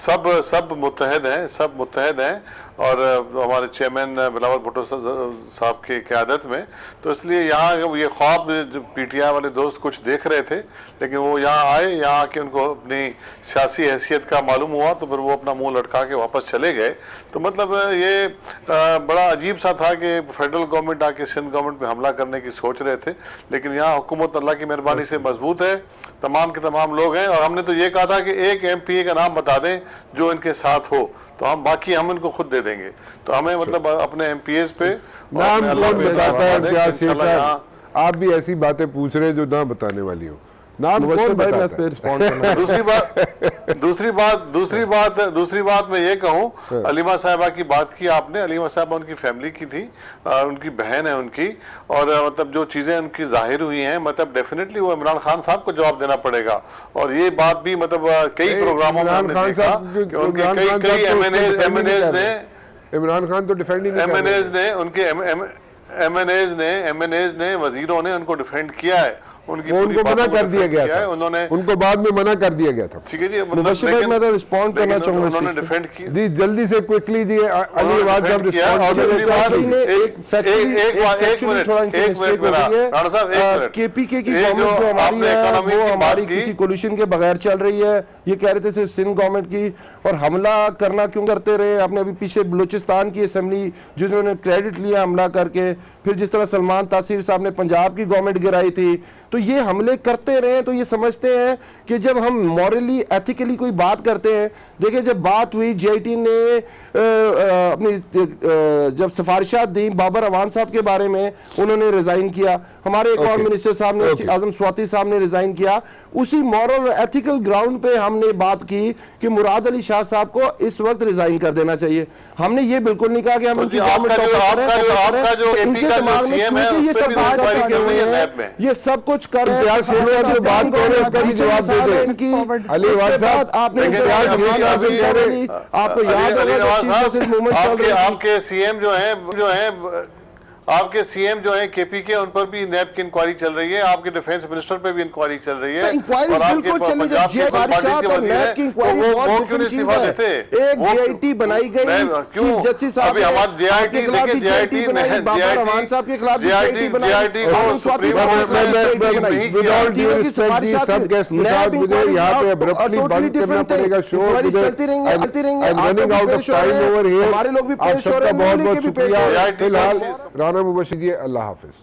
सब मुत्तहद हैं, और हमारे चेयरमैन बिलावल भुट्टो साहब की क़यादत में। तो इसलिए यहाँ ये ख्वाब जो PTI वाले दोस्त कुछ देख रहे थे, लेकिन वो यहाँ आए, यहाँ आके उनको अपनी सियासी हैसियत का मालूम हुआ, तो फिर वो अपना मुंह लटका के वापस चले गए। तो मतलब ये बड़ा अजीब सा था कि फेडरल गवर्नमेंट आके सिंध गवर्नमेंट पे हमला करने की सोच रहे थे, लेकिन यहाँ हुकूमत अल्लाह की मेहरबानी से मजबूत है, तमाम के तमाम लोग हैं। और हमने तो ये कहा था कि एक MPA का नाम बता दें जो इनके साथ हो, तो हम बाकी हम इनको खुद दे देंगे। तो हमें मतलब अपने MPAs पे नाम कौन बताता है? क्या शेख इंशाल्लाह साहब, यहाँ आप भी ऐसी बातें पूछ रहे हैं जो ना बताने वाली हो। नाम कौन भाई मैं बताता पे है? रिस्पॉन्ड करना दूसरी बात मैं ये कहूँ, अलीमा साहिबा की बात की आपने। अलीमा साहिबा उनकी फैमिली की थी, उनकी बहन है उनकी, और मतलब जो चीजें उनकी जाहिर हुई हैं, मतलब डेफिनेटली वो इमरान खान साहब को जवाब देना पड़ेगा। और ये बात भी मतलब कई प्रोग्रामों में हमने देखा कि उनके कई MNAs ने, इमरान खान तो डिफेंड ही नहीं कर रहे। MNAs ने उनके MNAs ने वजीरों ने उनको डिफेंड किया है, उनकी वो पूरी उनको मना बातों को कर दिया defend गया था, उन्होंने। उनको बाद में मना कर दिया गया था। ठीक है जी, मुबश्शिर भाई मैं तो रिस्पॉन्ड करना चाहूंगा इस उन्होंने चीज़ पे। डिफेंड किया। जी जल्दी से क्विकली जी, अली आवाज साहब किया, और रिस्पॉन्ड दूसरी बात, KPK ने एक factually- एक factually मिनट, थोड़ा इनसे एक mistake मिनट हो गई है। राणा साहब, एक मिनट। KPK की ये गवर्नमेंट जो हमारी आपने है economy वो की बात हमारी की, किसी कोलिशन के बगैर चल रही है, ये कह रहे थे सिर्फ सिंध गवर्नमेंट की। और हमला करना क्यों करते रहे? आपने अभी पीछे बलूचिस्तान की असेंबली जिन्होंने क्रेडिट लिया हमला करके, फिर जिस तरह सलमान तासीर साहब ने पंजाब की गवर्नमेंट गिराई थी, तो ये हमले करते रहे। तो ये समझते हैं कि जब हम मॉरली एथिकली कोई बात करते हैं, देखिए जब बात हुई JIT ने अपनी जब सिफारिशात दी बाबर अवान साहब के बारे में, उन्होंने रिजाइन किया, हमारे एक और मिनिस्टर साहब ने आजम स्वाति साहब ने रिजाइन किया, उसी मॉरल एथिकल ग्राउंड पे हमने बात की कि मुराद अली शाह साहब को इस वक्त रिजाइन कर देना चाहिए। हमने ये बिल्कुल नहीं कहा कि हम उनकी आपका जो इनके दिमाग में क्योंकि ये सब बात लगे हुए हैं, ये सब कुछ कर रहे हैं। बात करें उसका भी जवाब दे दें। इनकी अली आवाज साहब, आपने आपको याद होगा जब चीफ जस्टिस मूवमेंट चल रही थी, आपके CM जो है KPK, उन पर भी नैब की इंक्वायरी चल रही है, आपके डिफेंस मिनिस्टर पे भी इंक्वायरी चल रही है। इंक्वायरी बिल्कुल चल रही है। सिफारिशात और नैब की इंक्वायरी बहुत डिफरेंट चीज है। एक JIT बनाई गई, चीफ जस्टिस साहब के खिलाफ भी JIT बनाई, बाबर अवान साहब के खिलाफ भी JIT बनाई, आजम स्वाति साहब के खिलाफ भी JIT बनाई। विदाउट रिस्पेक्ट सब गेस्ट के साथ मुझे यहाँ पे अब्रप्टली बंद करना पड़ेगा शो। चलती रहेंगे। Running out of time over here. हमारे लोग भी आप पेश हो सबका रहे बहुत बहुत हैं, शुक्रिया। फिलहाल राना मुबश्शिर जी, अल्लाह हाफिज।